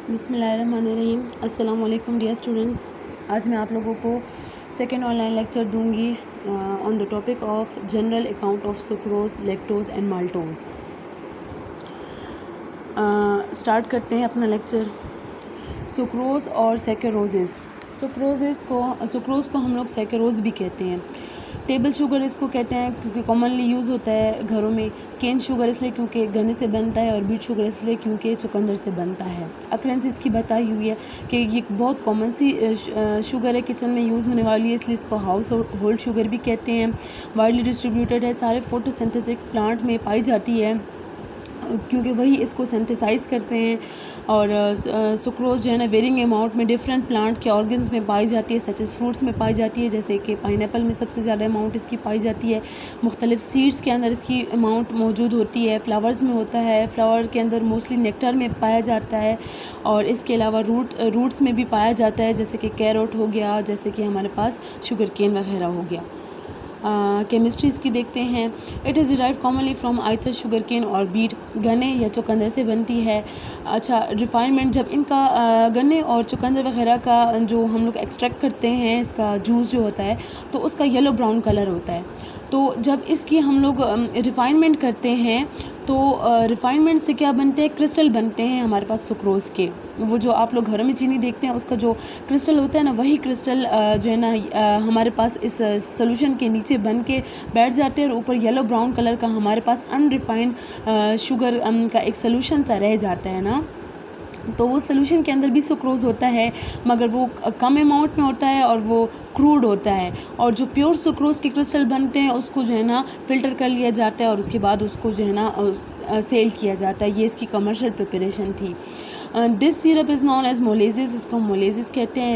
बिस्मिल्लाहिर्रहमानिर्रहीम। अस्सलाम वालेकुम डियर स्टूडेंट्स। आज मैं आप लोगों को सेकेंड ऑनलाइन लेक्चर दूंगी on the topic of general account of sucrose, lactose and maltose. Start करते हैं अपना लेक्चर। सुक्रोज और सैकरोजेस। सुक्रोज़ को हम लोग सैकरोज भी कहते हैं। टेबल शुगर इसको कहते हैं क्योंकि कॉमनली यूज़ होता है घरों में। केन शुगर इसलिए क्योंकि गन्ने से बनता है, और बीट शुगर इसलिए क्योंकि चुकंदर से बनता है। अक्रेंस इसकी बताई हुई है कि ये बहुत कॉमन सी शुगर है, किचन में यूज़ होने वाली है, इसलिए इसको हाउस होल्ड शुगर भी कहते हैं। वाइडली डिस्ट्रीब्यूटेड है, सारे फोटोसिंथेटिक प्लांट में पाई जाती है क्योंकि वही इसको सिंथेसाइज करते हैं। और सुक्रोज जो है ना वेरिंग अमाउंट में डिफरेंट प्लांट के ऑर्गन्स में पाई जाती है, सच एस फ्रूट्स में पाई जाती है, जैसे कि पाइनएप्पल में सबसे ज़्यादा अमाउंट इसकी पाई जाती है। मुख्तलिफ सीड्स के अंदर इसकी अमाउंट मौजूद होती है। फ्लावर्स में होता है, फ्लावर के अंदर मोस्टली नेक्टर में पाया जाता है। और इसके अलावा रूट्स में भी पाया जाता है, जैसे कि कैरोट हो गया, जैसे कि हमारे पास शुगर केन वगैरह हो गया। केमिस्ट्री इसकी देखते हैं। It is derived commonly from either sugar cane और बीट, गन्ने या चुकंदर से बनती है। अच्छा, रिफाइनमेंट जब इनका गन्ने और चुकंदर वगैरह का जो हम लोग एक्सट्रैक्ट करते हैं, इसका जूस जो होता है, तो उसका येलो ब्राउन कलर होता है। तो जब इसकी हम लोग रिफाइनमेंट करते हैं तो रिफाइनमेंट से क्या बनते हैं, क्रिस्टल बनते हैं हमारे पास सुक्रोज़ के। वो जो आप लोग घरों में चीनी देखते हैं, उसका जो क्रिस्टल होता है ना, वही क्रिस्टल जो है ना हमारे पास इस सोल्यूशन के नीचे बन के बैठ जाते हैं, और ऊपर येलो ब्राउन कलर का हमारे पास अनरिफाइंड शुगर का एक सोल्यूशन सा रह जाता है ना। तो वो सोल्यूशन के अंदर भी सुक्रोज़ होता है, मगर वो कम अमाउंट में होता है और वो क्रूड होता है। और जो प्योर सुक्रोज़ के क्रिस्टल बनते हैं उसको जो है ना फ़िल्टर कर लिया जाता है, और उसके बाद उसको जो है ना सेल किया जाता है। ये इसकी कमर्शियल प्रिपरेशन थी। This syrup is known as molasses, इसको मोलेसिस कहते हैं।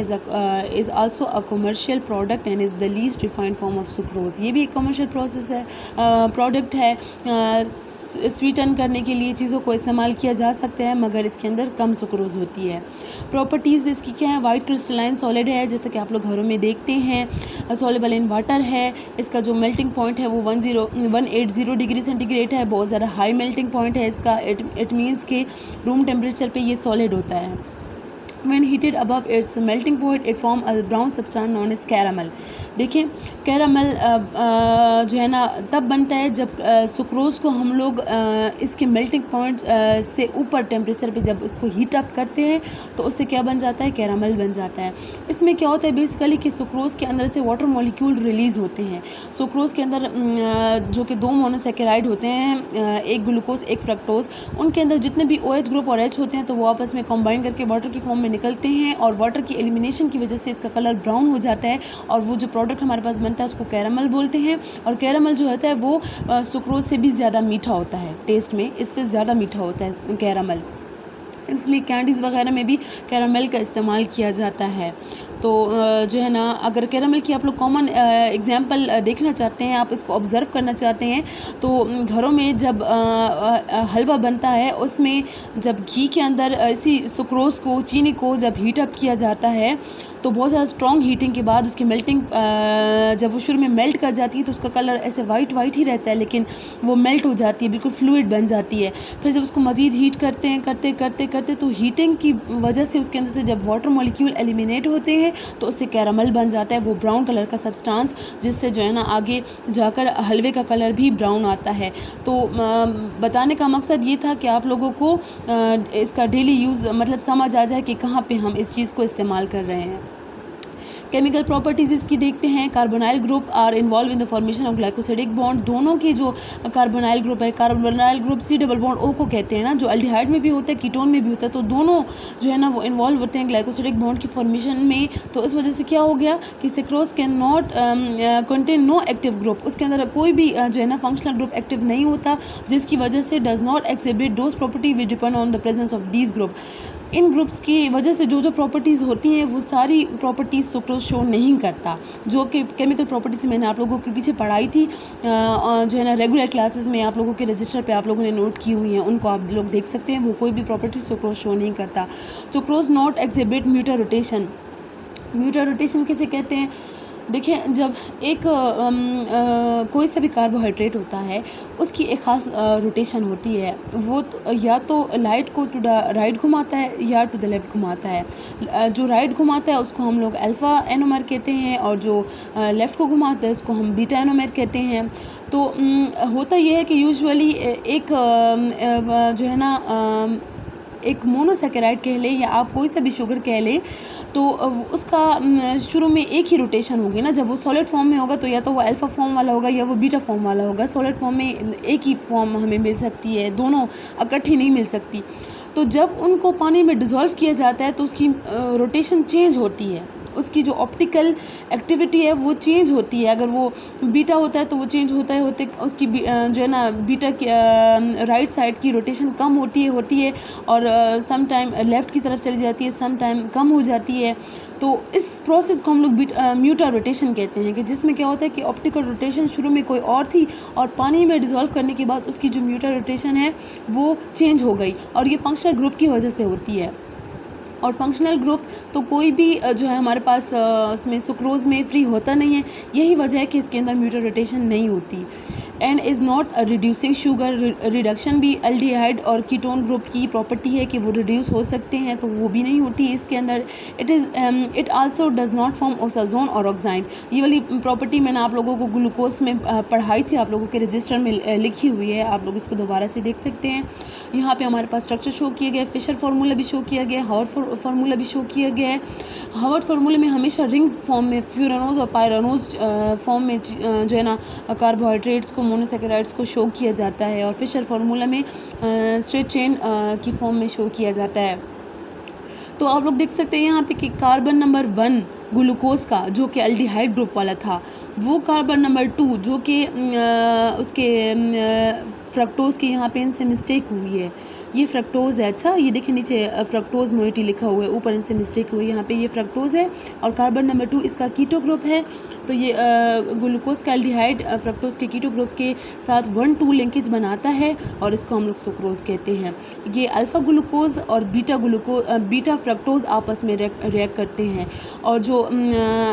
Is also a commercial product and is the least refined form of sucrose. ये भी एक कमर्शियल प्रोसेस है, प्रोडक्ट है। स्वीटन करने के लिए चीज़ों को इस्तेमाल किया जा सकता है, मगर इसके अंदर कम सुक्रोज़ होती है। प्रॉपर्टीज़ इसकी क्या है, वाइट क्रिस्टलाइन सॉलिड है, जैसे कि आप लोग घरों में देखते हैं। सॉल्युबल इन वाटर है। इसका जो मेल्टिंग पॉइंट है वो 180 डिग्री सेंटीग्रेड है, बहुत ज़्यादा हाई मेल्टिंग पॉइंट है इसका। इट मीन्स कि रूम टेम्परेचर पे ये सॉलिड होता है। When heated above its melting point, it form a brown substance known as caramel। देखिए, कैरामल जो है ना तब बनता है जब सुक्रोज़ को हम लोग इसके मेल्टिंग पॉइंट से ऊपर टेम्परेचर पे जब इसको हीट अप करते हैं, तो उससे क्या बन जाता है, कैरामल बन जाता है। इसमें क्या होता है बेसिकली कि सुक्रोज़ के अंदर से वाटर मॉलिक्यूल रिलीज़ होते हैं। सुक्रोज़ के अंदर जो कि 2 मोनोसैकेराइड होते हैं, एक ग्लूकोज एक फ्रक्टोज, उनके अंदर जितने भी OH ग्रुप और H होते हैं तो वो आपस में कंबाइन करके वाटर की फॉर्म में निकलते हैं, और वाटर की एलिमिनेशन की वजह से इसका कलर ब्राउन हो जाता है, और वो जो प्रोडक्ट हमारे पास बनता है उसको कैरामल बोलते हैं। और कैरामल जो होता है वो सुक्रोज से भी ज़्यादा मीठा होता है, टेस्ट में इससे ज़्यादा मीठा होता है कैरामल, इसलिए कैंडीज़ वगैरह में भी कैरामल का इस्तेमाल किया जाता है। तो जो है ना, अगर कैरामल की आप लोग कॉमन एग्जांपल देखना चाहते हैं, आप इसको ऑब्ज़र्व करना चाहते हैं, तो घरों में जब हलवा बनता है उसमें जब घी के अंदर इसी सुक्रोज़ को, चीनी को जब हीट अप किया जाता है, तो बहुत ज़्यादा स्ट्रॉन्ग हीटिंग के बाद उसकी मेल्टिंग जब वो शुरू में मेल्ट कर जाती है तो उसका कलर ऐसे वाइट ही रहता है, लेकिन वो मेल्ट हो जाती है, बिल्कुल फ्लूइड बन जाती है। फिर जब उसको मज़ीद हीट करते हैं, करते तो हीटिंग की वजह से उसके अंदर से जब वाटर मॉलिक्यूल एलिमिनेट होते हैं तो उससे कैरामल बन जाता है, वो ब्राउन कलर का सब्सटेंस, जिससे जो है ना आगे जाकर हलवे का कलर भी ब्राउन आता है। तो बताने का मकसद ये था कि आप लोगों को इसका डेली यूज़ मतलब समझ आ जाए कि कहाँ पे हम इस चीज़ को इस्तेमाल कर रहे हैं। केमिकल प्रॉपर्टीज़ इसकी देखते हैं। Carbonyl group are involved in the formation of glycosidic bond. दोनों की जो कार्बोनाइल ग्रुप है, carbonyl group C double bond O को कहते हैं ना, जो अल्डिहाइड में भी होता है, कीटोन में भी होता है, तो दोनों जो है ना वो इन्वॉल्व होते हैं ग्लाइकोसिडिक बॉन्ड की फॉर्मेशन में। तो इस वजह से क्या हो गया कि sucrose can not contain no active group, उसके अंदर कोई भी जो है ना फंक्शनल ग्रुप एक्टिव नहीं होता, जिसकी वजह से does not exhibit those property which depend on the presence of these group. In groups की वजह से जो प्रॉपर्टीज़ होती हैं वो सारी प्रॉपर्टीज़ सुक्रोज शो नहीं करता, जो कि केमिकल प्रॉपर्टीज़ मैंने आप लोगों के पीछे पढ़ाई थी, जो है ना रेगुलर क्लासेस में आप लोगों के रजिस्टर पे आप लोगों ने नोट की हुई हैं, उनको आप लोग देख सकते हैं। वो कोई भी प्रॉपर्टी सुक्रोज शो नहीं करता। Sucrose not exhibit mutarotation. Mutarotation किसे कहते हैं, देखिए, जब एक कोई सा भी कार्बोहाइड्रेट होता है, उसकी एक ख़ास रोटेशन होती है। वो या तो लाइट को टू द राइट घुमाता है या टू द लेफ़्ट घुमाता है। जो राइट घुमाता है उसको हम लोग अल्फ़ा एनोमर कहते हैं, और जो लेफ़्ट को घुमाता है उसको हम बीटा एनोमर कहते हैं। तो होता ये है कि यूजुअली एक जो है ना एक मोनोसैकेराइड कह लें या आप कोई सा भी शुगर कह लें, तो उसका शुरू में एक ही रोटेशन होगी ना। जब वो सॉलिड फॉर्म में होगा तो या तो वो अल्फ़ा फॉर्म वाला होगा या वो बीटा फॉर्म वाला होगा। सॉलिड फॉर्म में एक ही फॉर्म हमें मिल सकती है, दोनों इकट्ठी नहीं मिल सकती। तो जब उनको पानी में डिज़ोल्व किया जाता है तो उसकी रोटेशन चेंज होती है, उसकी जो ऑप्टिकल एक्टिविटी है वो चेंज होती है। अगर वो बीटा होता है तो वो चेंज होता है होते उसकी जो है ना बीटा की राइट साइड की रोटेशन कम होती है और सम टाइम लेफ़्ट की तरफ चली जाती है, सम टाइम कम हो जाती है। तो इस प्रोसेस को हम लोग म्यूटा रोटेशन कहते हैं, कि जिसमें क्या होता है कि ऑप्टिकल रोटेशन शुरू में कोई और थी और पानी में डिज़ोल्व करने के बाद उसकी जो म्यूटा रोटेशन है वो चेंज हो गई, और ये फंक्शनल ग्रुप की वजह से होती है। और फंक्शनल ग्रुप तो कोई भी जो है हमारे पास इसमें सुक्रोज़ में फ्री होता नहीं है। यही वजह है कि इसके अंदर म्यूटा रोटेशन नहीं होती। And is not reducing sugar. Reduction भी एल्डिहाइड और कीटोन ग्रुप की प्रॉपर्टी है कि वो रिड्यूस हो सकते हैं, तो वो भी नहीं होती इसके अंदर। It also does not form osazone और ऑक्साइन। ये वाली प्रॉपर्टी मैंने आप लोगों को ग्लूकोज में पढ़ाई थी, आप लोगों के रजिस्टर में लिखी हुई है, आप लोग इसको दोबारा से देख सकते हैं। यहाँ पे हमारे पास स्ट्रक्चर शो किया गया है, फिशर फार्मूला भी शो किया गया है, हावर्ड फार्मूला भी शो किया गया है। हावर्ड फार्मूले में हमेशा रिंग फॉर्म में फ्यूरानोज और पायरानोज फॉर्म में जो है ना कार्बोहाइड्रेट्स को, मोनोसैकेराइड्स को शो किया जाता है, और फिशर फार्मूला में स्ट्रेट चेन की फॉर्म में शो किया जाता है। तो आप लोग देख सकते हैं यहाँ पे कि कार्बन नंबर 1 ग्लूकोज का जो कि एल्डिहाइड ग्रुप वाला था, वो कार्बन नंबर 2 जो कि उसके फ्रक्टोज़ के यहाँ पे इनसे मिस्टेक हुई है, ये फ्रक्टोज़ है। अच्छा, ये देखिए नीचे फ्रक्टोज़ मोइटी लिखा हुआ है, ऊपर इनसे मिस्टेक हुई है, यहाँ पे ये फ्रक्टोज़ है और कार्बन नंबर 2 इसका कीटो ग्रुप है। तो ये ग्लूकोज का एल्डिहाइड फ्रक्टोज़ के कीटो ग्रुप के साथ 1,2 लिंकेज बनाता है और इसको हम लोग सुक्रोज़ कहते हैं। ये अल्फ़ा ग्लूकोज और बीटा फ्रक्टोज़ आपस में रिएक्ट करते हैं, और जो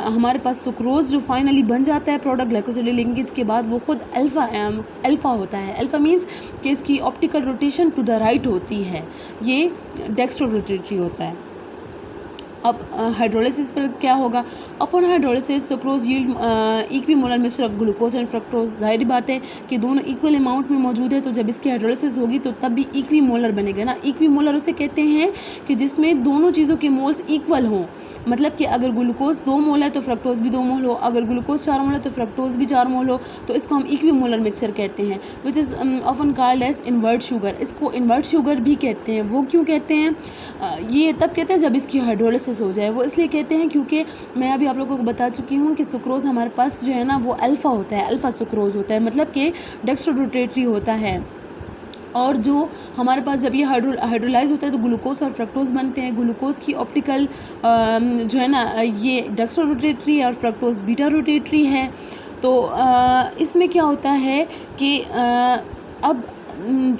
हमारे पास सुक्रोज़ जो फाइनली बन जाता है प्रोडक्ट ग्लाइकोसिलिक लिंकेज के बाद, वो खुद अल्फ़ा होता है। अल्फ़ा मीन्स कि इसकी optical rotation to the right होती है, ये डेक्स्ट्रो रोटेटरी होता है। अब हाइड्रोलिसिस पर क्या होगा? Upon hydrolysis sucrose yield equimolar mixture of glucose and fructose. जाहिर बात है कि दोनों इक्वल अमाउंट में मौजूद है, तो जब इसकी हाइड्रोलिसिस होगी तो तब भी इक्विमोलर बनेगा ना। इक्विमोलर उसे कहते हैं कि जिसमें दोनों चीज़ों के मोल्स इक्वल हों। मतलब कि अगर ग्लूकोज 2 मोल है तो फ्रक्टोज भी 2 मोल हो, अगर ग्लूकोज 4 मोल है तो फ्रक्टोज भी 4 मोल हो, तो इसको हम इक्विमोलर मिक्सचर कहते हैं, which is often called as invert sugar. इसको इन्वर्ट शुगर भी कहते हैं। वो क्यों कहते हैं? ये तब कहते हैं जब इसकी हाइड्रोलिसिस हो जाए। वो इसलिए कहते हैं क्योंकि मैं अभी आप लोगों को बता चुकी हूँ कि सुक्रोज़ हमारे पास जो है ना वो अल्फ़ा होता है, अल्फ़ा सुक्रोज़ होता है, मतलब कि डेक्स्ट्रो रोटेटरी होता है। और जो हमारे पास जब ये हाइड्रोलाइज होता है तो ग्लूकोज और फ्रक्टोज बनते हैं। ग्लूकोज की ऑप्टिकल जो है ना ये डेक्स्ट्रो रोटेटरी है और फ्रक्टोज बीटा रोटेटरी है। तो इसमें क्या होता है कि अब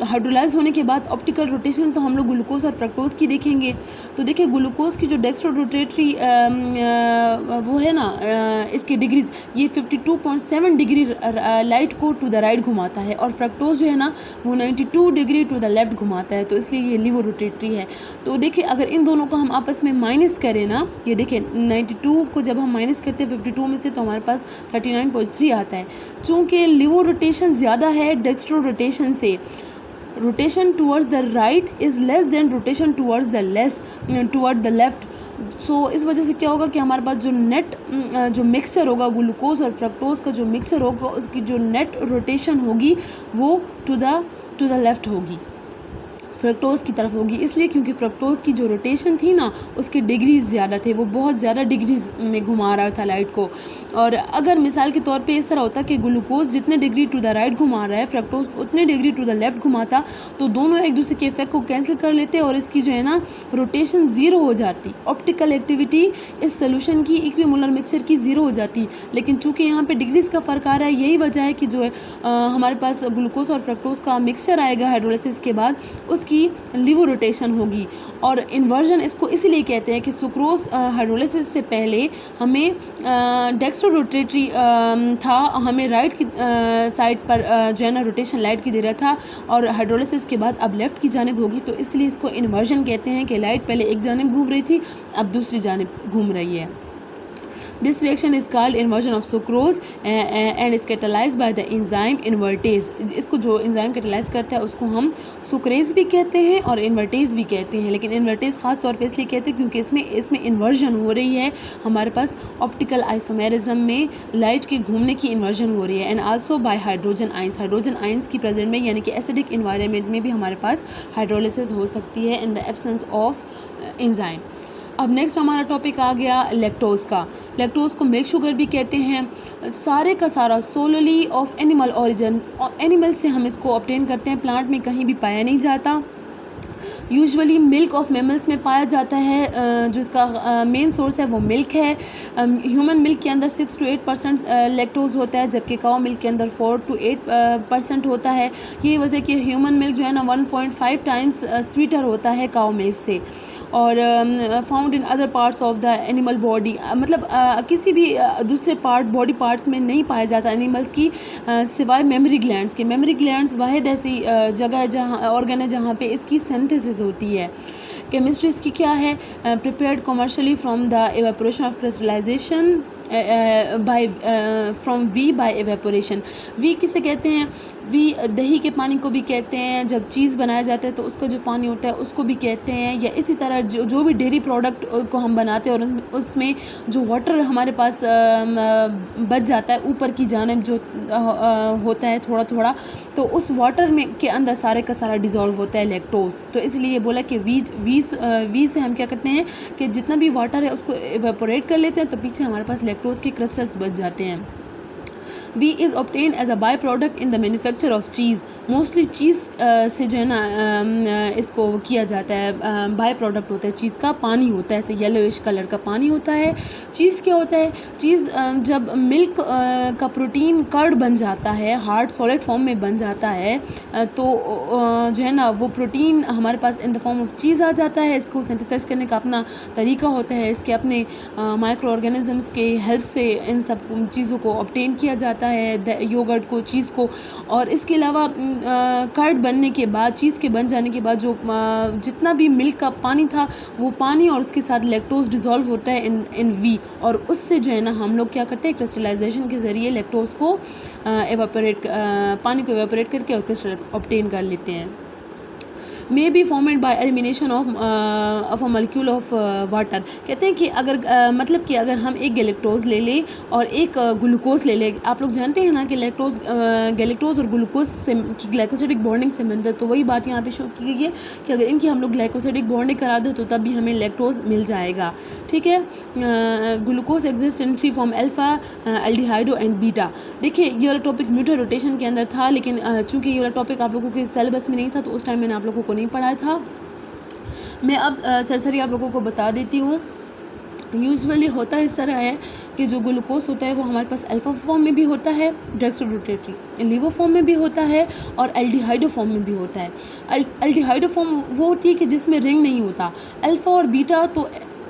हाइड्रोलाइज होने के बाद ऑप्टिकल रोटेशन तो हम लोग ग्लूकोज और फ्रक्टोज की देखेंगे। तो देखिए ग्लूकोज की जो डेक्स्ट्रो रोटेटरी वो है ना इसकी डिग्रीज, ये 52.7 डिग्री लाइट को टू द राइट घुमाता है, और फ्रक्टोज जो है ना वो 92 डिग्री टू द लेफ्ट घुमाता है, तो इसलिए ये लिवो रोटेटरी है। तो देखिए अगर इन दोनों को हम आपस में माइनस करें ना, ये देखिए 92 को जब हम माइनस करते हैं 52 में से, तो हमारे पास 39.3 आता है। चूँकि लिवो रोटेशन ज़्यादा है डेक्स्ट्रो रोटेशन से, rotation towards the right is less than rotation towards the left. So इस वजह से क्या होगा कि हमारे पास जो नेट जो मिक्सचर होगा ग्लूकोज और फ्रक्टोज का जो मिक्सचर होगा, उसकी जो नेट रोटेशन होगी वो टू द लेफ्ट होगी, फ्रक्टोज़ की तरफ होगी। इसलिए क्योंकि फ्रक्टोज़ की जो रोटेशन थी ना उसके डिग्रीज ज़्यादा थे, वो बहुत ज़्यादा डिग्रीज में घुमा रहा था लाइट को। और अगर मिसाल के तौर पे इस तरह होता कि ग्लूकोज जितने डिग्री टू द राइट घुमा रहा है, फ्रक्टोज़ उतने डिग्री टू द लेफ्ट घुमाता, तो दोनों एक दूसरे के इफेक्ट को कैंसिल कर लेते और इसकी जो है ना रोटेशन ज़ीरो हो जाती। ऑप्टिकल एक्टिविटी इस सोल्यूशन की इक्विमोलर मिक्सचर की ज़ीरो हो जाती। लेकिन चूँकि यहाँ पर डिग्रीज का फ़र्क आ रहा है, यही वजह है कि जो है हमारे पास ग्लूकोज और फ्रक्टोज़ का मिक्सचर आएगा हाइड्रोलिसिस के बाद, उस सुक्रोज़ की लिवो रोटेशन होगी। और इन्वर्जन इसको इसीलिए कहते हैं कि सुक्रोज़ हाइड्रोलिसिस से पहले हमें डेक्स्ट्रो रोटेटरी था, हमें राइट की साइड पर जो है ना रोटेशन लाइट की दे रहा था, और हाइड्रोलिसिस के बाद अब लेफ़्ट की जानिब होगी, तो इसलिए इसको इन्वर्जन कहते हैं कि लाइट पहले एक जानिब घूम रही थी, अब दूसरी जानिब घूम रही है। This reaction is called inversion of sucrose and is catalyzed by the enzyme invertase। इसको जो एंजाइम कैटलाइज करता है उसको हम सुक्रेज भी कहते हैं और इन्वर्टेज भी कहते हैं, लेकिन इन्वर्टेज ख़ास तौर पे इसलिए कहते हैं क्योंकि इसमें इन्वर्जन हो रही है, हमारे पास ऑप्टिकल आइसोमेरिज्म में लाइट के घूमने की इन्वर्जन हो रही है। And also by hydrogen ions की प्रेजेंट में, यानी कि एसिडिक इन्वायरमेंट में भी हमारे पास हाइड्रोलिसिस हो सकती है in the absence of enzyme. अब नेक्स्ट हमारा टॉपिक आ गया लैक्टोज़ का। लैक्टोज़ को मिल्क शुगर भी कहते हैं। सारे का सारा solely of animal origin, animal से हम इसको ऑब्टेन करते हैं, प्लांट में कहीं भी पाया नहीं जाता। यूजुअली मिल्क ऑफ मैमल्स में पाया जाता है, जो इसका मेन सोर्स है वो मिल्क है। ह्यूमन मिल्क के अंदर 6 to 8% लैक्टोज़ होता है, जबकि काऊ मिल्क के अंदर 4 to 8% होता है। यही वजह कि ह्यूमन मिल्क जो है ना 1.5 टाइम्स स्वीटर होता है काऊ मिल्क से। और found in other parts of the animal body, मतलब किसी भी दूसरे बॉडी पार्ट्स में नहीं पाया जाता एनिमल्स की, सिवाय मेमरी ग्लैंड्स के। मेमरी ग्लैंड्स वाहिद ऐसी जगह है जहाँ ऑर्गन है जहाँ पे इसकी सिंथेसिस होती है। केमिस्ट्री इसकी क्या है? Prepared commercially from the evaporation of crystallization from V by evaporation. V किसे कहते हैं? वी दही के पानी को भी कहते हैं, जब चीज़ बनाया जाता है तो उसका जो पानी होता है उसको भी कहते हैं, या इसी तरह जो भी डेयरी प्रोडक्ट को हम बनाते हैं और उसमें जो वाटर हमारे पास बच जाता है ऊपर की जानिब जो होता है थोड़ा थोड़ा, तो उस वाटर में के अंदर सारे का सारा डिज़ोल्व होता है लैक्टोज़। तो इसलिए बोला कि वी से हम क्या करते हैं कि जितना भी वाटर है उसको एवेपोरेट कर लेते हैं, तो पीछे हमारे पास लैक्टोज़ के क्रिस्टल्स बच जाते हैं। Whey is obtain as a by product in the manufacture of cheese. Mostly cheese से जो है ना इसको किया जाता है, बाई प्रोडक्ट होता है चीज़ का, पानी होता है, ऐसे येलोइश कलर का पानी होता है। चीज़ क्या होता है? चीज़ जब मिल्क का प्रोटीन कर्ड बन जाता है, हार्ड सॉलिड फॉर्म में बन जाता है, तो जो है ना वो प्रोटीन हमारे पास इन द फॉर्म ऑफ चीज़ आ जाता है। इसको सिंथेसाइज करने का अपना तरीका होता है, इसके अपने माइक्रो ऑर्गेनिजम्स के हेल्प से इन सब चीज़ों को ऑब्टेन किया जाता है, योगर्ट को, चीज़ को। और इसके अलावा कर्ड बनने के बाद, चीज़ के बन जाने के बाद जो जितना भी मिल्क का पानी था वो पानी और उसके साथ लैक्टोज़ डिज़ोल्व होता है इन वी, और उससे जो है ना हम लोग क्या करते हैं, क्रिस्टलाइजेशन के ज़रिए लैक्टोज़ को पानी को एवेपोरेट करके और क्रिस्टल ऑब्टेन कर लेते हैं। May be formed by elimination of a molecule of water. कहते हैं कि अगर मतलब कि अगर हम एक गैलेक्टोज़ ले लें और एक ग्लूकोज ले लें, आप लोग जानते हैं ना कि गैलेक्टोज़ और ग्लूकोज से की ग्लाइकोसिडिक बॉन्डिंग से मिलता है, तो वही बात यहाँ पे शो की गई है कि अगर इनकी हम लोग ग्लाइकोसिडिक बॉन्डिंग करा दें तो तब भी हमें लैक्टोज़ मिल जाएगा। ठीक है। Glucose exist in 3 form, alpha, aldehydo and beta. देखिए ये वाला टॉपिक म्यूटर रोटेशन के अंदर था, लेकिन चूँकि ये वाला टॉपिक आप लोगों के सिलेबस में नहीं था तो उस टाइम मैंने आप लोगों को नहीं पढ़ाया था। मैं अब सरसरी आप लोगों को बता देती हूँ। यूजुअली होता इस तरह है कि जो ग्लूकोज होता है वो हमारे पास अल्फ़ा फॉर्म में भी होता है, डेक्स्ट्रो रोटेटरी, लिवो फॉर्म में भी होता है, और एल्डिहाइडो फॉर्म में भी होता है। एल्डिहाइडो फॉर्म वो होती है कि जिसमें रिंग नहीं होता। अल्फ़ा और बीटा तो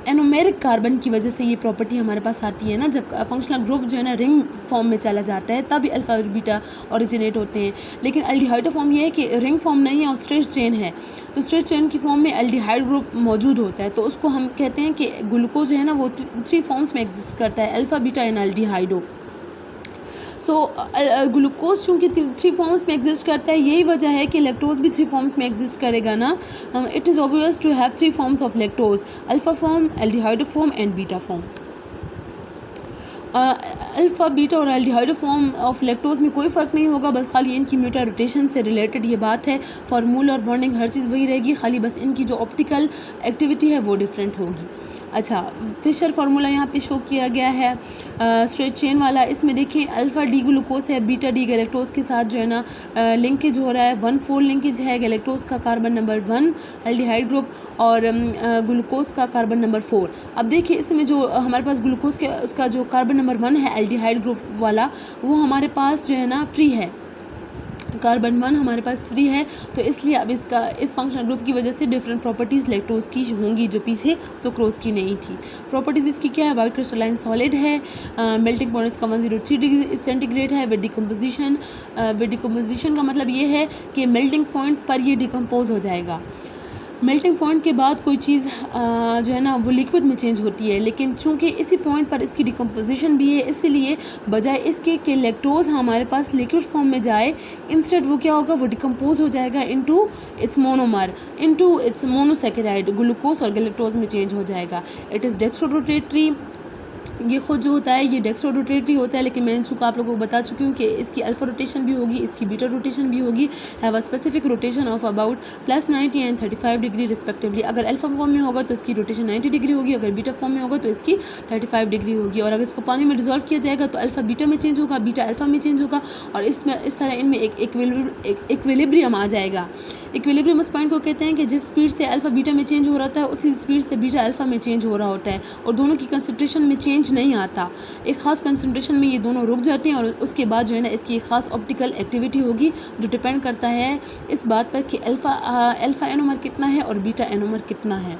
एनोमेरिक कार्बन की वजह से ये प्रॉपर्टी हमारे पास आती है ना, जब फंक्शनल ग्रुप जो है ना रिंग फॉर्म में चला जाता है तभी अल्फ़ा और बीटा ओरिजिनेट होते हैं। लेकिन एल्डिहाइड फॉर्म ये है कि रिंग फॉर्म नहीं है और स्ट्रेट चेन है, तो स्ट्रेट चेन की फॉर्म में एल्डिहाइड ग्रुप मौजूद होता है, तो उसको हम कहते हैं कि ग्लूकोज जो है ना वो 3 फॉर्म्स में एग्जिस्ट करता है, alpha, beta and aldehydo. So glucose चूँकि 3 फॉर्म्स में एग्जिस्ट करता है, यही वजह है कि लैक्टोज भी 3 फॉर्म्स में एग्जिस्ट करेगा ना। It is obvious to have 3 forms of lactose, alpha form, aldehydo form and beta form. Alpha, beta और एल्डिहाइड फॉर्म ऑफ लैक्टोज में कोई फ़र्क नहीं होगा, बस खाली इनकी म्यूटर रोटेशन से रिलेटेड ये बात है। फार्मूला और बॉन्डिंग हर चीज़ वही रहेगी, खाली बस इनकी जो ऑप्टिकल एक्टिविटी है वो डिफरेंट होगी। अच्छा, फिशर फार्मूला यहाँ पे शो किया गया है स्ट्रेट चेन वाला। इसमें देखिए अल्फ़ा डी ग्लूकोज है, बीटा डी गैलेक्टोज के साथ जो है ना लिंकेज हो रहा है, 1,4 लिंकेज है, गैलेक्टोज का कार्बन नंबर 1 एल्डिहाइड ग्रुप और ग्लूकोज का कार्बन नंबर 4। अब देखिए इसमें जो हमारे पास ग्लूकोज के उसका जो कार्बन नंबर 1 है एल्डिहाइड ग्रुप वाला, वो हमारे पास जो है ना फ्री है, कार्बन 1 हमारे पास फ्री है, तो इसलिए अब इसका इस फंक्शनल ग्रुप की वजह से डिफरेंट प्रॉपर्टीज़ लैक्टोज की होंगी जो पीछे सुक्रोज की नहीं थी। प्रॉपर्टीज़ इसकी क्या है, वाइट क्रिस्टलाइन सॉलिड है, मेल्टिंग पॉइंट इसका 103 डिग्री सेंटीग्रेड है। विद डिकम्पोजिशन का मतलब ये है कि मेल्टिंग पॉइंट पर ये डिकम्पोज हो जाएगा। मेल्टिंग पॉइंट के बाद कोई चीज़ जो है ना वो लिक्विड में चेंज होती है, लेकिन चूंकि इसी पॉइंट पर इसकी डिकम्पोजिशन भी है, इसलिए बजाय इसके कि लैक्टोज हमारे पास लिक्विड फॉर्म में जाए, इंस्टेड वो क्या होगा, वो डिकम्पोज हो जाएगा into its monomer, into its monosaccharide, glucose और गैलेक्टोज में चेंज हो जाएगा। इट इज़ डेक्स्ट्रोरोटेटरी, ये खुद जो होता है ये डेक्स्ट्रोरोटेटरी होता है, लेकिन मैंने चूँकि आप लोगों को बता चुकी हूँ कि इसकी अल्फा रोटेशन भी होगी, इसकी बीटा रोटेशन भी होगी। Have a specific rotation of about +90 and 35 degree respectively. अगर अल्फा फॉर्म में होगा तो इसकी रोटेशन 90 डिग्री होगी, अगर बीटा फॉर्म में होगा तो इसकी 35 डिग्री होगी। और अगर इसको पानी में डिजोल्व किया जाएगा तो अल्फा बीटा में चेंज होगा, बीटा अल्फा में चेंज होगा, और इसमें इस तरह इनमें एक इक्विलिब्रियम आ जाएगा। इक्विलिब्रियम उस पॉइंट को कहते हैं कि जिस स्पीड से अल्फा बीटा में चेंज हो रहा है उसी स्पीड से बीटा अल्फा में चेंज हो रहा होता है, और दोनों की कंसंट्रेशन में चेंज नहीं आता। एक ख़ास कंसंट्रेशन में ये दोनों रुक जाते हैं, और उसके बाद जो है ना इसकी एक ख़ास ऑप्टिकल एक्टिविटी होगी जो डिपेंड करता है इस बात पर कि अल्फा एनोमर कितना है और बीटा एनोमर कितना है।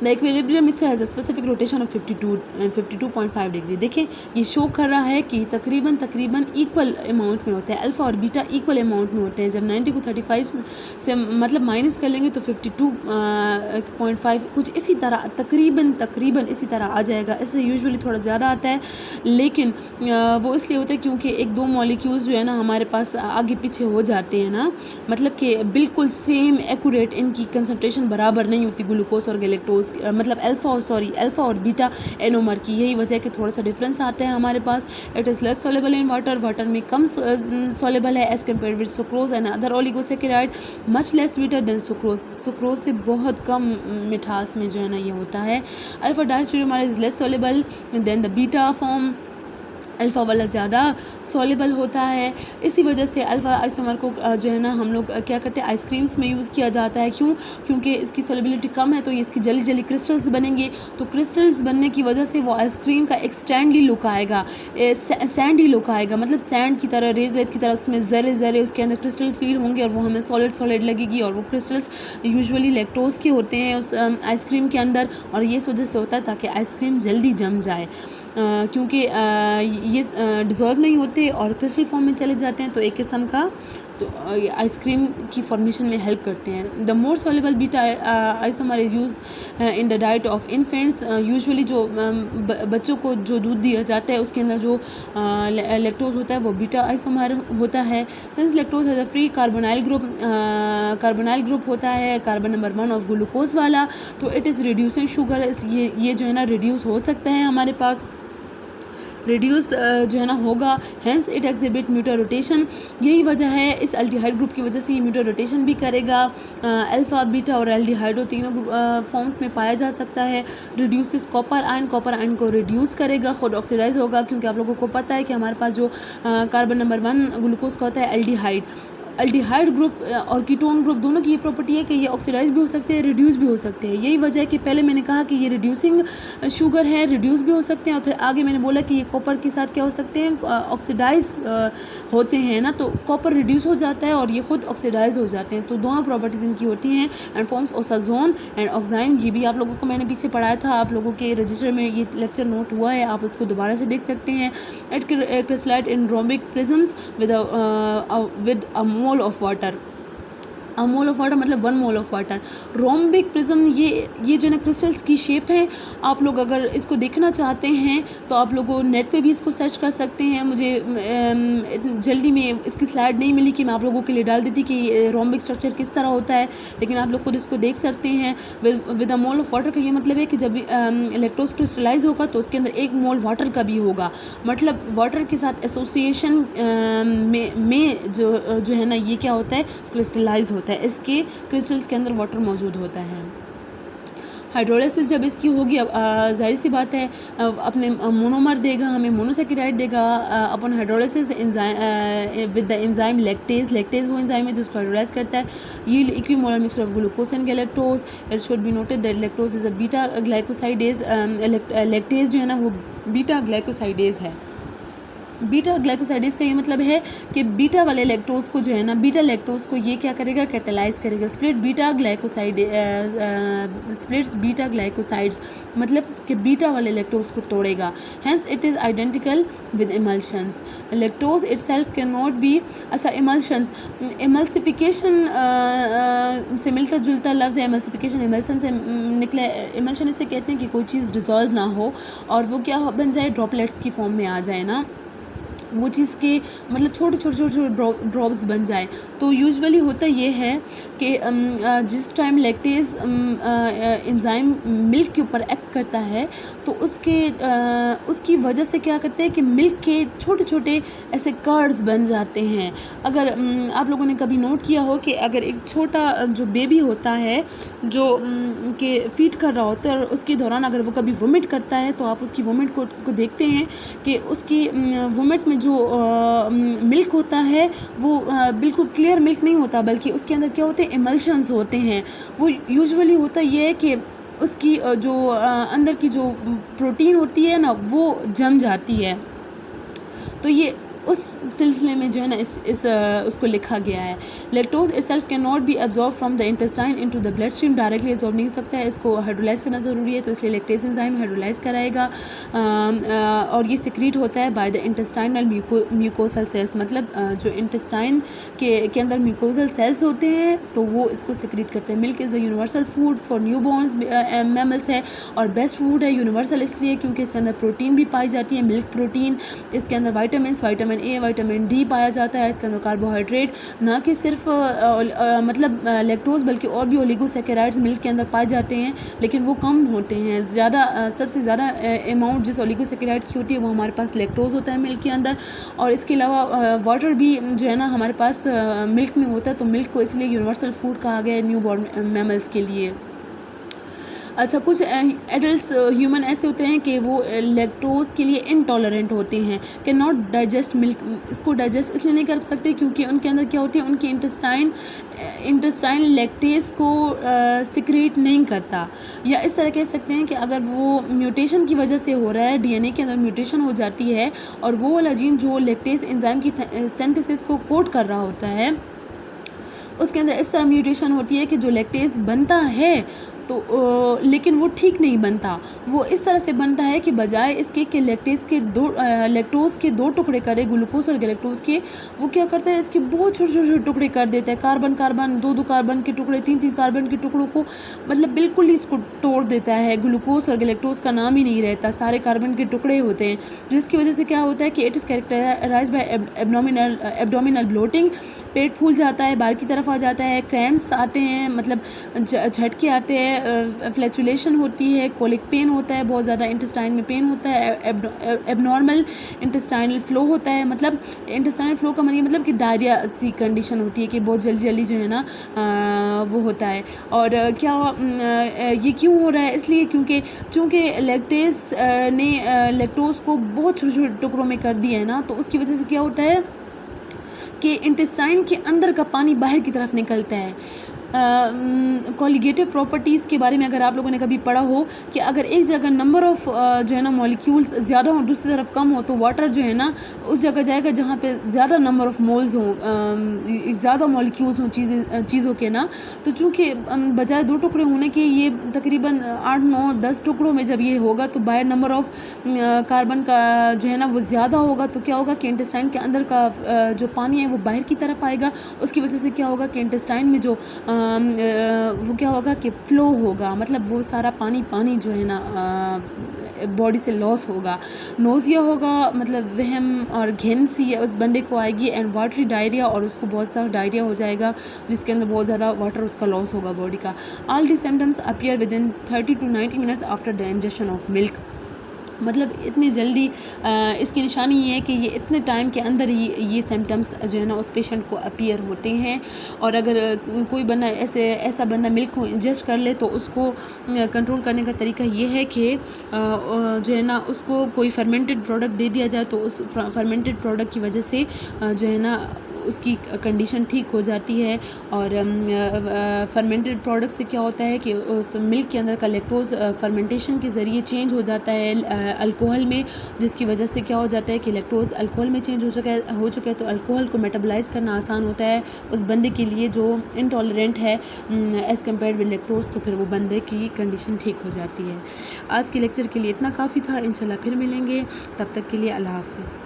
The equilibrium mixture has a specific rotation of 52.5 degree. देखें ये शो कर रहा है कि तकरीबन इक्वल अमाउंट में होते हैं, अल्फ़ा और बीटा इक्वल अमाउंट में होते हैं। जब 90 को 35 से मतलब माइनस कर लेंगे तो 52.5 कुछ इसी तरह तकरीबन इसी तरह आ जाएगा। इससे यूजुअली थोड़ा ज़्यादा आता है, लेकिन वो इसलिए होता है क्योंकि एक दो मॉलिक्यूल्स जो है ना हमारे पास आगे पीछे हो जाते हैं ना, मतलब कि बिल्कुल सेम एक्यूरेट इनकी कंसंट्रेशन बराबर नहीं होती ग्लूकोज और गैलेक्टोज, मतलब अल्फ़ा और बीटा एनोमर की। यही वजह है कि थोड़ा सा डिफरेंस आता है हमारे पास। It is less soluble in water में कम सॉल्युबल है as compare with sucrose and other oligosaccharide, much less sweeter than sucrose से बहुत कम मिठास में जो है ना ये होता है। Alpha diastereomer is less soluble than the beta form, alpha वाला ज़्यादा सॉल्युबल होता है। इसी वजह से अल्फ़ा आइसोमर को जो है ना हम लोग क्या करते हैं आइसक्रीम्स में यूज़ किया जाता है। क्यों? क्योंकि इसकी सॉल्युबिलिटी कम है, तो ये इसकी जली क्रिस्टल्स बनेंगे, तो क्रिस्टल्स बनने की वजह से वो आइसक्रीम का एक स्टैंडी लुक आएगा, सैंडी लुक आएगा, मतलब सैंड की तरह, रेत की तरह उसमें ज़रे उसके अंदर क्रिस्टल फील होंगे और वो हमें सॉलिड लगेगी, और वो क्रिस्टल्स यूजुअली लैक्टोज के होते हैं उस आइसक्रीम के अंदर, और ये इस वजह से होता है ताकि आइसक्रीम जल्दी जम जाए। क्योंकि ये डिज़ोल्व नहीं होते और क्रिस्टल फॉर्म में चले जाते हैं, तो एक किस्म का तो आइसक्रीम की फॉर्मेशन में हेल्प करते हैं। The more soluble beta isomer is use in the diet of infants. Usually जो बच्चों को जो दूध दिया जाता है उसके अंदर जो लैक्टोज होता है वो बीटा आइसोमर होता है। Since lactose has a free carbonyl group होता है, कार्बन नंबर 1 ऑफ ग्लूकोज वाला, तो इट इज़ रिड्यूसिंग शुगर, इसलिए ये जो है ना रिड्यूस हो सकता है हमारे पास, रिड्यूस जो है ना होगा। हैंस इट एक्सिबिट म्यूटर रोटेशन, यही वजह है इस एल्डिहाइड ग्रुप की वजह से ये म्यूटर रोटेशन भी करेगा। अल्फ़ा बीटा और एल्डिहाइडो तीनों फॉर्म्स में पाया जा सकता है। रिड्यूसिस कॉपर आयन को रिड्यूस करेगा, खुद ऑक्सीडाइज होगा, क्योंकि आप लोगों को पता है कि हमारे पास जो कार्बन नंबर 1 ग्लूकोज का होता है एल्डिहाइड ग्रुप और कीटोन ग्रुप, दोनों की ये प्रॉपर्टी है कि ये ऑक्सीडाइज भी हो सकते हैं, रिड्यूस भी हो सकते हैं। यही वजह है कि पहले मैंने कहा कि ये रिड्यूसिंग शुगर है, रिड्यूस भी हो सकते हैं, और फिर आगे मैंने बोला कि ये कॉपर के साथ क्या हो सकते हैं, ऑक्सीडाइज होते हैं ना, तो कॉपर रिड्यूस हो जाता है और ये खुद ऑक्सीडाइज हो जाते हैं, तो दोनों प्रॉपर्टीज़ इनकी होती हैं। एंड फॉर्म्स ओसाजोन एंड ऑक्साइन, ये भी आप लोगों को मैंने पीछे पढ़ाया था, आप लोगों के रजिस्टर में ये लेक्चर नोट हुआ है, आप उसको दोबारा से देख सकते हैं। It crystallize in rhombic prisms with a mole of water. Mole of water मतलब 1 mole of water. Rhombic prism ये जो है ना क्रिस्टल्स की शेप है। आप लोग अगर इसको देखना चाहते हैं तो आप लोगों नेट पे भी इसको सर्च कर सकते हैं। मुझे जल्दी में इसकी स्लाइड नहीं मिली कि मैं आप लोगों के लिए डाल देती कि रोम्बिक स्ट्रक्चर किस तरह होता है, लेकिन आप लोग खुद इसको देख सकते हैं। With a mole of water का ये मतलब है कि जब लैक्टोज क्रिस्टलाइज होगा तो उसके अंदर 1 मोल वाटर का भी होगा, मतलब वाटर के साथ एसोसिएशन में जो है ना ये क्या होता है, क्रिस्टलाइज होता है, इसके क्रिस्टल्स के अंदर वाटर मौजूद होता है। हाइड्रोलिसिस जब इसकी होगी, अब जाहिर सी बात है अपने मोनोमर देगा, हमें मोनोसैकेराइड देगा। अपन hydrolysis with the enzyme lactase वो एंजाइम है जिसको हाइड्रोलाइज करता है। ये equimolar mixture of glucose and galactose. It should be noted that lactose is a beta glycosidase, lactase जो है ना वो बीटा ग्लाइकोसाइडेज है। बीटा ग्लाइकोसाइडेज का ये मतलब है कि बीटा वाले लैक्टोज को जो है ना, बीटा लैक्टोज को ये क्या करेगा, कैटालाइज करेगा, स्प्लिट्स बीटा ग्लाइकोसाइड्स, मतलब कि बीटा वाले लैक्टोज को तोड़ेगा। Hence it is identical with emulsions. Lactose itself can not be, अच्छा इमल्शंस, इमल्सिफिकेशन से मिलता जुलता लफ्ज़ है इमल्सिफिकेशन, इमल्सन से निकला। इमल्शन इससे कहते हैं कि कोई चीज़ डिज़ोल्व ना हो और वो क्या बन जाए, ड्रॉपलेट्स की फॉर्म में आ जाए ना, वो चीज़ के मतलब छोटे छोटे ड्रॉप्स बन जाए। तो यूजुअली होता ये है कि जिस टाइम लैक्टेज एंजाइम मिल्क के ऊपर एक्ट करता है तो उसकी वजह से क्या करते हैं कि मिल्क के छोटे छोटे ऐसे कर्ड्स बन जाते हैं। अगर आप लोगों ने कभी नोट किया हो कि अगर एक छोटा जो बेबी होता है जो कि फीड कर रहा होता है और उसके दौरान अगर वो कभी वोमिट करता है तो आप उसकी वोमिट को देखते हैं कि उसकी वोमिट में जो मिल्क होता है वो बिल्कुल क्लियर मिल्क नहीं होता, बल्कि उसके अंदर क्या होते हैं, इमल्शंस होते हैं। वो यूजुअली होता ये है कि उसकी जो अंदर की जो प्रोटीन होती है ना वो जम जाती है। तो ये उस सिलसिले में जो है ना उसको लिखा गया है। Lactose itself can not be absorb from the intestine into the blood stream, directly absorb नहीं हो सकता है, इसको हाइड्रोलाइज करना ज़रूरी है, तो इसलिए लैक्टेज एंजाइम हाइड्रोलाइज कराएगा और ये सिक्रीट होता है by the intestinal mucosal cells, मतलब जो इंटेस्टाइन के अंदर म्यूकोसल सेल्स होते हैं तो वो इसको सिक्रीट करते हैं। Milk is the universal food for new borns mammals है और बेस्ट फूड है, यूनिवर्सल इसलिए क्योंकि इसके अंदर प्रोटीन भी पाई जाती है, मिल्क प्रोटीन, इसके अंदर विटामिन ए, विटामिन डी पाया जाता है, इसके अंदर कार्बोहाइड्रेट, ना कि सिर्फ मतलब लैक्टोज बल्कि और भी ओलिगोसैकेराइड्स मिल्क के अंदर पाए जाते हैं, लेकिन वो कम होते हैं। ज़्यादा सबसे ज़्यादा अमाउंट जिस ओलिगोसैकेराइड की होती है वो हमारे पास लैक्टोज होता है मिल्क के अंदर, और इसके अलावा वाटर भी जो है ना हमारे पास मिल्क में होता है, तो मिल्क को इसलिए यूनिवर्सल फूड कहा गया है न्यू बॉर्न मैमल्स के लिए। अच्छा, कुछ एडल्ट ह्यूमन ऐसे होते हैं कि वो लैक्टोज के लिए इनटॉलरेंट होते हैं, कैन नॉट डाइजेस्ट मिल्क, इसको डाइजेस्ट इसलिए नहीं कर सकते क्योंकि उनके अंदर क्या होती है, उनके इंटेस्टाइन लैक्टेज को सिक्रेट नहीं करता। या इस तरह कह सकते हैं कि अगर वो म्यूटेशन की वजह से हो रहा है, डीएनए के अंदर म्यूटेशन हो जाती है और वो वाला जीन जो लैक्टेज एंजाइम की सिंथेसिस को कोड कर रहा होता है उसके अंदर इस तरह म्यूटेशन होती है कि जो लैक्टेज बनता है तो लेकिन वो ठीक नहीं बनता, वो इस तरह से बनता है कि बजाय इसके कि लैक्टोज के दो टुकड़े करे, ग्लूकोज और गैलेक्टोज के, वो क्या करता है इसके बहुत छोटे छोटे टुकड़े कर देता है, कार्बन दो कार्बन के टुकड़े, तीन कार्बन के टुकड़ों को मतलब बिल्कुल ही इसको तोड़ देता है। ग्लूकोज और गैलेक्टोज का नाम ही नहीं रहता, सारे कार्बन के टुकड़े होते हैं, जिसकी वजह से क्या होता है कि it is characterised by abdominal bloating, पेट फूल जाता है, बाहर की तरफ आ जाता है, क्रैम्प्स आते हैं, मतलब झटके आते हैं, फ्लैचुलेशन होती है, कोलिक पेन होता है, बहुत ज़्यादा इंटेस्टाइन में पेन होता है, एबनॉर्मल इंटेस्टाइनल फ्लो होता है, मतलब इंटेस्टाइनल फ्लो का मतलब कि डायरिया सी कंडीशन होती है कि बहुत जल्दी जो है ना वो होता है। और क्या ये क्यों हो रहा है, इसलिए क्योंकि चूँकि लैक्टेज ने लैक्टोज को बहुत छोटे छोटे टुकड़ों में कर दिया है ना, तो उसकी वजह से क्या होता है कि इंटेस्टाइन के अंदर का पानी बाहर की तरफ निकलता है। कॉलिगेटिव प्रॉपर्टीज़ के बारे में अगर आप लोगों ने कभी पढ़ा हो कि अगर एक जगह नंबर ऑफ़ जो है ना मॉलिक्यूल्स ज़्यादा हो, दूसरी तरफ कम हो, तो वाटर जो है ना उस जगह जाएगा जहाँ पे ज़्यादा नंबर ऑफ़ मोल्स हो, ज़्यादा मॉलिक्यूल्स हों चीज़ों के ना। तो चूँकि बजाय दो टुकड़े होने के ये तकरीबन 8, 9, 10 टुकड़ों में जब ये होगा तो बाय नंबर ऑफ़ कार्बन का जो है ना वो ज़्यादा होगा, तो क्या होगा कि इंटेस्टाइन के अंदर का जो पानी है वो बाहर की तरफ आएगा। उसकी वजह से क्या होगा कि इंटेस्टाइन में जो वो क्या होगा कि फ़्लो होगा, मतलब वो सारा पानी जो है ना बॉडी से लॉस होगा, नोज़िया होगा, मतलब वहम और घिन सी उस बंदे को आएगी, एंड वाटरी डायरिया, और उसको बहुत सारा डायरिया हो जाएगा जिसके अंदर बहुत ज़्यादा वाटर उसका लॉस होगा बॉडी का। All the symptoms appear with in 30 to 90 minutes after the injection of milk, मतलब इतनी जल्दी इसकी निशानी ये है कि ये इतने टाइम के अंदर ही ये सिम्टम्स जो है ना उस पेशेंट को अपीयर होते हैं। और अगर कोई बंदा ऐसा बंदा मिल्क को इंजेस्ट कर ले तो उसको कंट्रोल करने का तरीका ये है कि जो है ना उसको कोई फर्मेंटेड प्रोडक्ट दे दिया जाए, तो उस फर्मेंटेड प्रोडक्ट की वजह से जो है ना उसकी कंडीशन ठीक हो जाती है। और फर्मेंटेड प्रोडक्ट से क्या होता है कि उस मिल्क के अंदर का लैक्टोज़ फर्मेंटेशन के ज़रिए चेंज हो जाता है अल्कोहल में, जिसकी वजह से क्या हो जाता है कि लैक्टोज़ अल्कोहल में चेंज हो चुका है तो अल्कोहल को मेटाबोलाइज़ करना आसान होता है उस बंदे के लिए जो इंटॉलरेंट है एज़ कम्पेयर्ड विद लैक्टोज़, तो फिर वो बंदे की कंडीशन ठीक हो जाती है। आज के लेक्चर के लिए इतना काफ़ी था, इंशाल्लाह फिर मिलेंगे, तब तक के लिए अल्लाह हाफ़िज़।